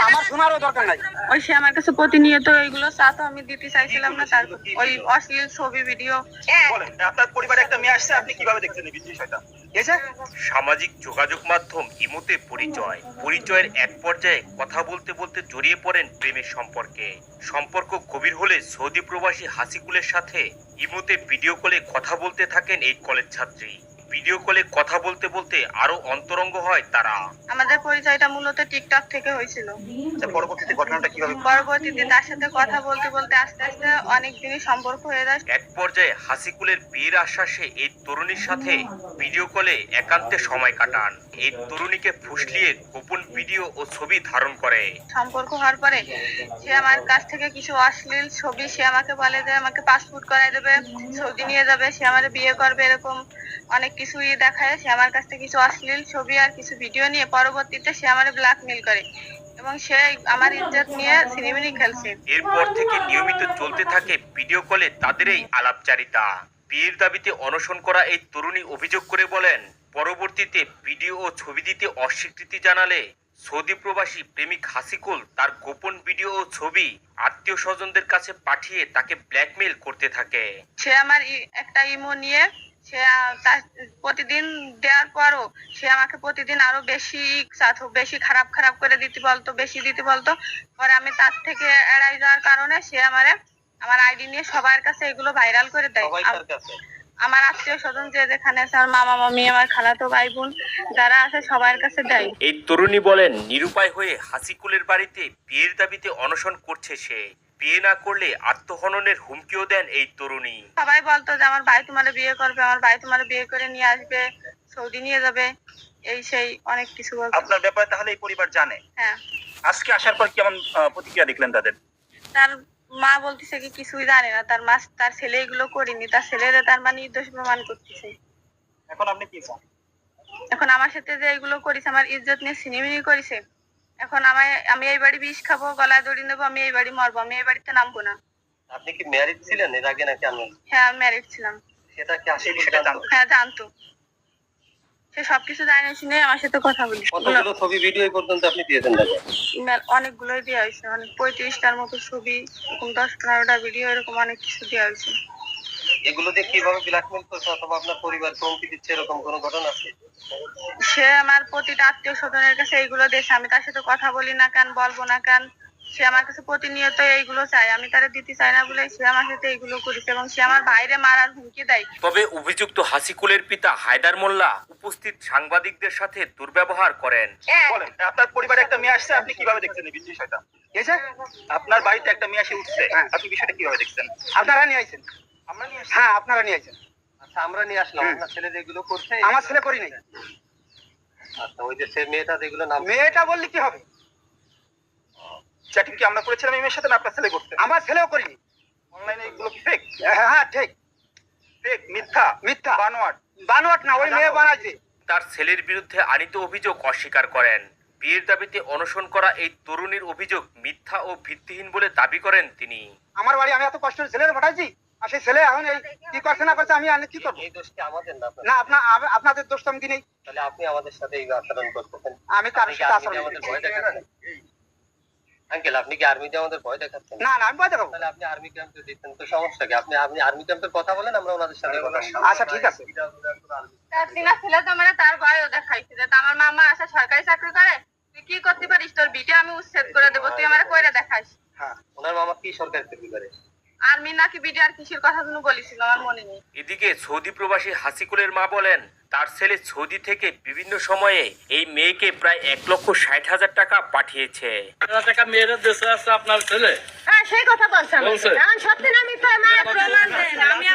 আমার শোনারও দরকার নাই। ওই সে আমার কাছে প্রতিনিয়ত এইগুলো চাতো, আমি দিতে চাইছিলাম না। তার ওই অশ্লীল ছবি ভিডিও। বলেন, আপনার পরিবারে একটা মেয়ে আসছে, আপনি কিভাবে দেখছেন এই বিষয়টা? সামাজিক যোগাযোগ মাধ্যম ইমোতে পরিচয়ের এক পর্যায়ে কথা বলতে বলতে জড়িয়ে পড়েন প্রেমের সম্পর্ক গভীর হলে সৌদি প্রবাসী হাসিকুলের সাথে ইমোতে ভিডিও কলে কথা বলতে থাকেন এই কলেজ ছাত্রী। ভিডিও কলে কথা বলতে বলতে আরো অন্তরঙ্গ হয় তারা। আমাদের পরিচয়টা মূলত টিকটক থেকে হয়েছিল। পরবর্তীতে ঘটনাটা কিভাবে? পরবর্তীতে তার সাথে কথা বলতে বলতে আস্তে আস্তে অনেক দিনই সম্পর্ক হয়ে যায়। এক পর্যায়ে হাসিকুলের বিয়ের আশ্বাসে এই তরুণীর সাথে ভিডিও কলে একান্তে সময় কাটান। এই তরুণীকে ফুসলিয়ে গোপন ভিডিও ও ছবি ধারণ করে। সম্পর্ক হওয়ার পরে সে আমার কাছ থেকে কিছু অশ্লীল ছবি, সে আমাকে বলে যে আমাকে পাসপোর্ট করাই দেবে, সৌদি নিয়ে যাবে, সে আমার বিয়ে করবে, এরকম অনেক কিছুই দেখায়। সে আমার কাছ থেকে কিছু অশ্লীল ছবি আর কিছু ভিডিও নিয়ে পরবর্তীতে সে আমার ব্ল্যাকমেল করে এবং সে আমার ইজ্জত নিয়ে সিনেমিনি খেলছে। এরপর থেকে নিয়মিত চলতে থাকে ভিডিও কলে তাদের এই আলাপচারিতা। বিয়ের দাবিতে অনশন করা এই তরুণী অভিযোগ করে বলেন, পরবর্তীতে ভিডিও ও ছবি দিতে অস্বীকৃতি জানালে সৌদি প্রবাসী প্রেমিক হাসিকুল তার গোপন ভিডিও ও ছবি আত্মীয় স্বজনদের কাছে পাঠিয়ে তাকে ব্ল্যাকমেল করতে থাকে। সে আমার একটা ইমো নিয়ে সে প্রতিদিন দেওয়ার পরও সে আমাকে প্রতিদিন আরো বেশি খারাপ করে দিতে বলতো। পরে আমি তার থেকে এড়াই যাওয়ার কারণে সে আমার আইডি নিয়ে সবার কাছে এগুলো ভাইরাল করে দেয়। আমার আত্মীয় স্বজন যেখানে আছে, আমার মামা মামি, আমার খালাতো ভাই বোন যারা আছে সবার কাছে দেয়। এই তরুণী বলেন, নিরুপায় হয়ে হাসিকুলের বাড়িতে বিয়ের দাবিতে অনশন করছে সে। বিয়ে না করলে আত্মহননের হুমকিও দেন এই তরুণী। সবাই বলতো যে আমার ভাই তোমার বিয়ে করবে, আমার ভাই তোমার বিয়ে করে নিয়ে আসবে, সৌদি নিয়ে যাবে, এই সেই অনেক কিছু বলতো। আপনার ব্যাপারে তাহলে এই পরিবার জানে? হ্যাঁ। আজকে আসার পর কেমন প্রতিক্রিয়া দেখলেন তাদের? তার মা বলতেছে কি কিছুই জানে না, তার ছেলে এগুলো করেনি, তার ছেলেরা তার নির্দোষ প্রমাণ করতেছে। এখন আপনি কি চান? এখন আমার সাথে যে এগুলো করেছে, আমার ইজ্জত নিয়ে সিনেমিনি করেছে, এখন আমি এই বাড়ি বিষ খাবো, গলায় দড়ি নেবো, আমি এই বাড়ি মরবো, আমি এই বাড়িতে নামবো না। আপনি কি ম্যারিড ছিলেন এর আগে নাকি আনলেন? হ্যাঁ, আমি ম্যারিড ছিলাম। সেটা কি আসলে সেটা জানতো? হ্যাঁ, জানতো। সে সবকিছু জানে শুনে আমার সাথে কথা বলি। কতগুলো ছবি ভিডিও পর্যন্ত আপনি দিয়েছেন তাকে? অনেকগুলোই দেওয়া হয়েছে, অনেক 35টার মতো ছবি, এরকম 10-15টা ভিডিও, এরকম অনেক কিছু দেওয়া হয়েছে। এগুলো দিয়ে কিভাবে ব্ল্যাকমেল করছে অথবা আপনার পরিবার হুমকি দিচ্ছে এরকম কোনো ঘটনা আছে? সে আমার প্রতিটা আত্মীয় স্বজনের কাছে এইগুলো দেশে, আমি তার সাথে কথা বলি না কেন, বলবো না কেন, সে আমার কাছে প্রতিনিয়ত এইগুলো চাই, আমি তারা দিতে চাই না বলে সে আমার সাথে এইগুলো করেছে এবং সে আমার বাইরে মারার হুমকি দেয়। তবে অভিযুক্ত হাসিকুলের পিতা হায়দার মোল্লা উপস্থিত সাংবাদিকদের সাথে দুর্ব্যবহার করেন। বলেন, আপনার পরিবারে একটা মেয়ে আসছে, আপনি কিভাবে দেখছেন এই বিষয়টা? আপনার বাড়িতে একটা মেয়ে এসে উঠছে, আপনি বিষয়টা কিভাবে দেখছেন? আপনারা নিয়ে আইছেন? আমরা নিয়ে আসছি। হ্যাঁ, আপনারা নিয়ে আইছেন। আচ্ছা, আমরা নিয়ে আসলাম। আপনার ছেলে যেগুলো করছে? আমার ছেলে করি নাই। আচ্ছা, ওই যে সে মেয়েটা যেগুলো নাম, মেয়েটা বললি কি হবে? চ্যাটিং কি আমরা করেছিলাম এই মেয়ের সাথে, না আপনার ছেলে করতে? আমার ছেলেও করিনি। অনলাইনে এগুলো ফেক, হ্যাঁ ঠিক, মিথ্যা বানোয়াট না, ওই মেয়ে বানাইছে। তার ছেলের বিরুদ্ধে আনিত অভিযোগ অস্বীকার করেন। বিয়ের দাবিতে অনশন করা এই তরুণীর অভিযোগ মিথ্যা ও ভিত্তিহীন বলে দাবি করেন তিনি। আমার বাড়ি আমি এত কষ্ট করে ছেলের পাঠাইছি, আর সেই ছেলে এখন এই কি করছে না করছে, আমি কি করবো? এই দোষটি আমাদের না আপনার? না, আপনাদের দোষ তো আমি দিই। তাহলে আপনি আমাদের সাথে এই আচরণ করতেছেন? আমি তার সাথে আচরণ আমাদের ভয় দেখাচ্ছেন? আঙ্কেল, আপনি কি আর্মিতে আমাদের ভয় দেখাচ্ছেন? না, আমি ভয় দেখাবো। তাহলে আপনি আর্মি ক্যাম্পে দিচ্ছেন তো, সমস্যা কি? আপনি আর্মি ক্যাম্পের কথা বলেন, আমরা ওনাদের সাথে কথা বলবো। আচ্ছা ঠিক আছে। তার দিনা ছেলে তো তার ভয়ও দেখাইছে যে আমার মামা আসা সরকারি চাকরি করে, তুই কি করতে পারিস, তোর বিটে আমি উচ্ছেদ করে দেবো, তুই আমার কইরা দেখাইস। হ্যাঁ, ওনার মামা কি সরকারি চাকরি করে? আর্মি নাকি বিটে আর কিসের কথা তুমি বলেছিল আমার মনে নেই। এদিকে সৌদি প্রবাসী হাসিকুলের মা বলেন, তার ছেলে সৌদি থেকে বিভিন্ন সময়ে এই মেয়েকে প্রায় 1,60,000 টাকা পাঠিয়েছে। টাকা মেয়ের দেশে আছে আপনার ছেলে? হ্যাঁ, সেই কথা বলছেন। বলছে। এখন সত্যি না মিথ্যা প্রমাণ দেন। আমি